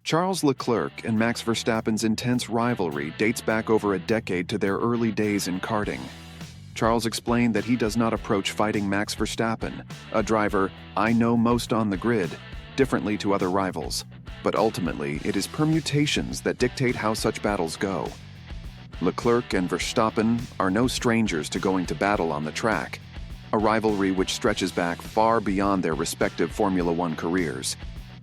Charles Leclerc and Max Verstappen's intense rivalry dates back over a decade to their early days in karting. Charles explained that he does not approach fighting Max Verstappen, a driver I know most on the grid, differently to other rivals, but ultimately it is permutations that dictate how such battles go. Leclerc and Verstappen are no strangers to going to battle on the track, a rivalry which stretches back far beyond their respective Formula One careers.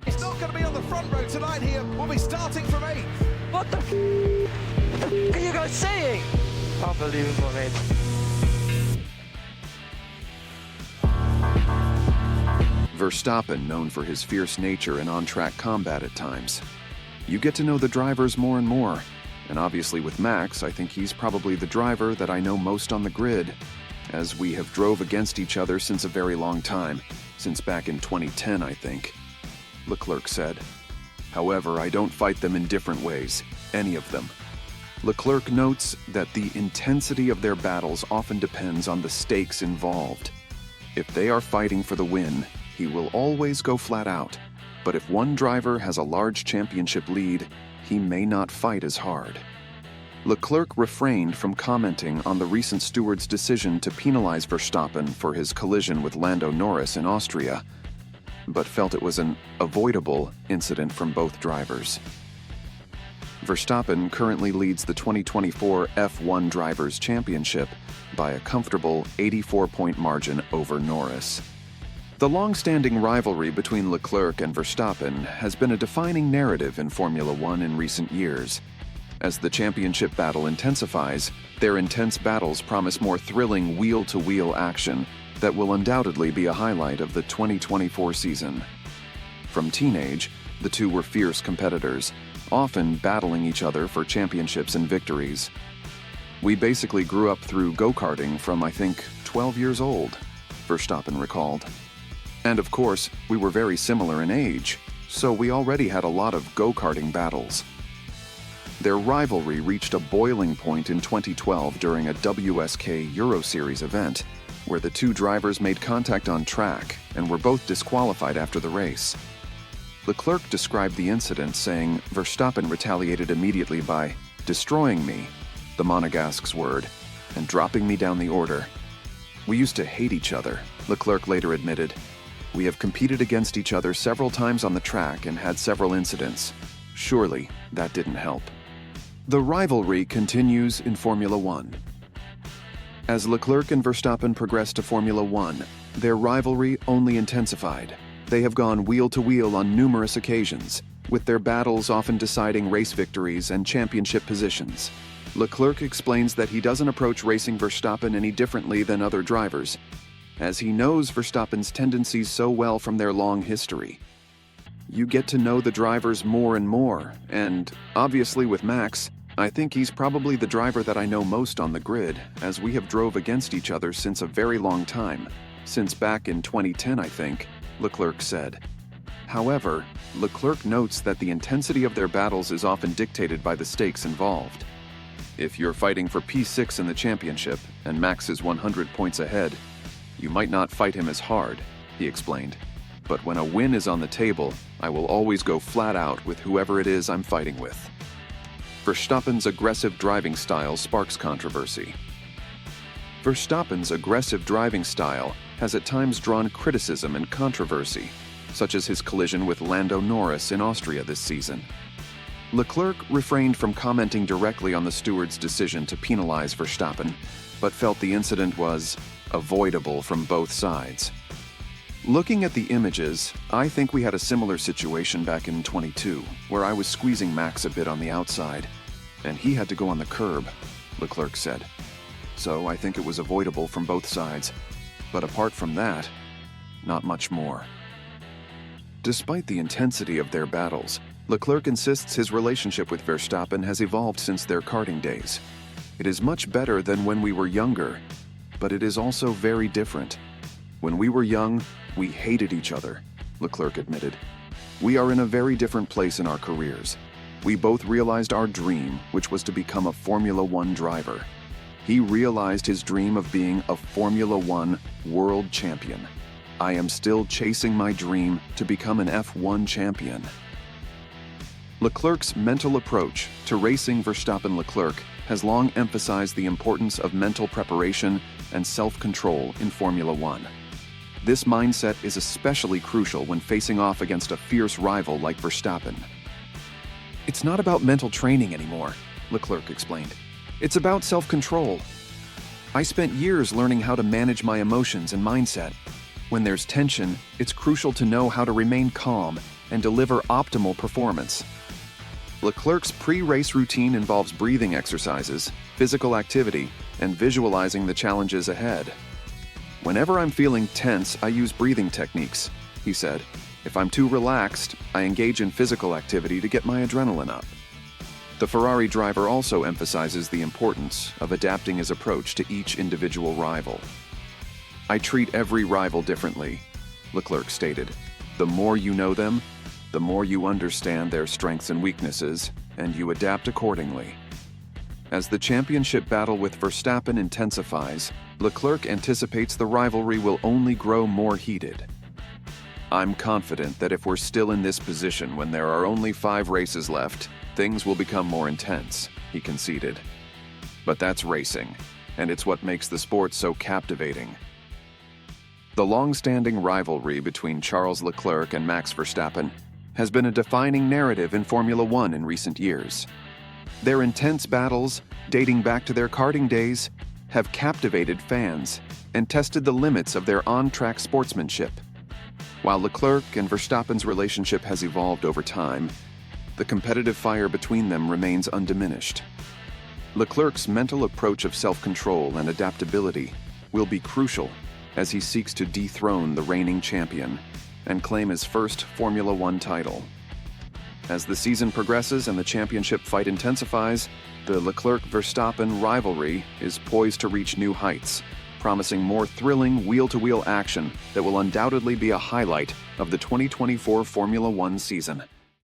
It's not going to be on the front row tonight here. We'll be starting from 8th. What the are you guys saying? Unbelievable, mate. Verstappen, known for his fierce nature and on-track combat at times. You get to know the drivers more and more, and obviously with Max, I think he's probably the driver that I know most on the grid, as we have drove against each other since a very long time, since back in 2010, I think. Leclerc said. However, I don't fight them in different ways, any of them. Leclerc notes that the intensity of their battles often depends on the stakes involved. If they are fighting for the win, he will always go flat out. But if one driver has a large championship lead, he may not fight as hard. Leclerc refrained from commenting on the recent steward's decision to penalize Verstappen for his collision with Lando Norris in Austria, but felt it was an avoidable incident from both drivers. Verstappen currently leads the 2024 F1 Drivers' Championship by a comfortable 84-point margin over Norris. The long-standing rivalry between Leclerc and Verstappen has been a defining narrative in Formula One in recent years. As the championship battle intensifies, their intense battles promise more thrilling wheel-to-wheel action that will undoubtedly be a highlight of the 2024 season. From teenage, the two were fierce competitors, often battling each other for championships and victories. We basically grew up through go-karting from, I think, 12 years old, Verstappen recalled. And of course, we were very similar in age, so we already had a lot of go-karting battles. Their rivalry reached a boiling point in 2012 during a WSK Euro Series event, where the two drivers made contact on track and were both disqualified after the race. Leclerc described the incident, saying Verstappen retaliated immediately by destroying me, the Monegasque's word, and dropping me down the order. We used to hate each other, Leclerc later admitted. We have competed against each other several times on the track and had several incidents. Surely, that didn't help. The rivalry continues in Formula One. As Leclerc and Verstappen progressed to Formula One, their rivalry only intensified. They have gone wheel-to-wheel on numerous occasions, with their battles often deciding race victories and championship positions. Leclerc explains that he doesn't approach racing Verstappen any differently than other drivers, as he knows Verstappen's tendencies so well from their long history. You get to know the drivers more and more, and obviously with Max, I think he's probably the driver that I know most on the grid, as we have drove against each other since a very long time, since back in 2010, I think, Leclerc said. However, Leclerc notes that the intensity of their battles is often dictated by the stakes involved. If you're fighting for P6 in the championship, and Max is 100 points ahead, you might not fight him as hard, he explained. But when a win is on the table, I will always go flat out with whoever it is I'm fighting with. Verstappen's aggressive driving style sparks controversy. Verstappen's aggressive driving style has at times drawn criticism and controversy, such as his collision with Lando Norris in Austria this season. Leclerc refrained from commenting directly on the steward's decision to penalize Verstappen, but felt the incident was avoidable from both sides. Looking at the images, I think we had a similar situation back in 22, where I was squeezing Max a bit on the outside, and he had to go on the curb, Leclerc said. So I think it was avoidable from both sides, but apart from that, not much more. Despite the intensity of their battles, Leclerc insists his relationship with Verstappen has evolved since their karting days. It is much better than when we were younger, but it is also very different. When we were young, we hated each other, Leclerc admitted. We are in a very different place in our careers. We both realized our dream, which was to become a Formula One driver. He realized his dream of being a Formula One world champion. I am still chasing my dream to become an F1 champion. Leclerc's mental approach to racing Verstappen-Leclerc has long emphasized the importance of mental preparation and self-control in Formula One. This mindset is especially crucial when facing off against a fierce rival like Verstappen. "It's not about mental training anymore," Leclerc explained. "It's about self-control. I spent years learning how to manage my emotions and mindset. When there's tension, it's crucial to know how to remain calm and deliver optimal performance." Leclerc's pre-race routine involves breathing exercises, physical activity, and visualizing the challenges ahead. "Whenever I'm feeling tense, I use breathing techniques," he said. "If I'm too relaxed, I engage in physical activity to get my adrenaline up." The Ferrari driver also emphasizes the importance of adapting his approach to each individual rival. "I treat every rival differently," Leclerc stated. "The more you know them, the more you understand their strengths and weaknesses, and you adapt accordingly." As the championship battle with Verstappen intensifies, Leclerc anticipates the rivalry will only grow more heated. "I'm confident that if we're still in this position when there are only 5 races left, things will become more intense," he conceded. "But that's racing, and it's what makes the sport so captivating." The long-standing rivalry between Charles Leclerc and Max Verstappen has been a defining narrative in Formula One in recent years. Their intense battles, dating back to their karting days, have captivated fans and tested the limits of their on-track sportsmanship. While Leclerc and Verstappen's relationship has evolved over time, the competitive fire between them remains undiminished. Leclerc's mental approach of self-control and adaptability will be crucial as he seeks to dethrone the reigning champion and claim his first Formula One title. As the season progresses and the championship fight intensifies, the Leclerc-Verstappen rivalry is poised to reach new heights, promising more thrilling wheel-to-wheel action that will undoubtedly be a highlight of the 2024 Formula One season.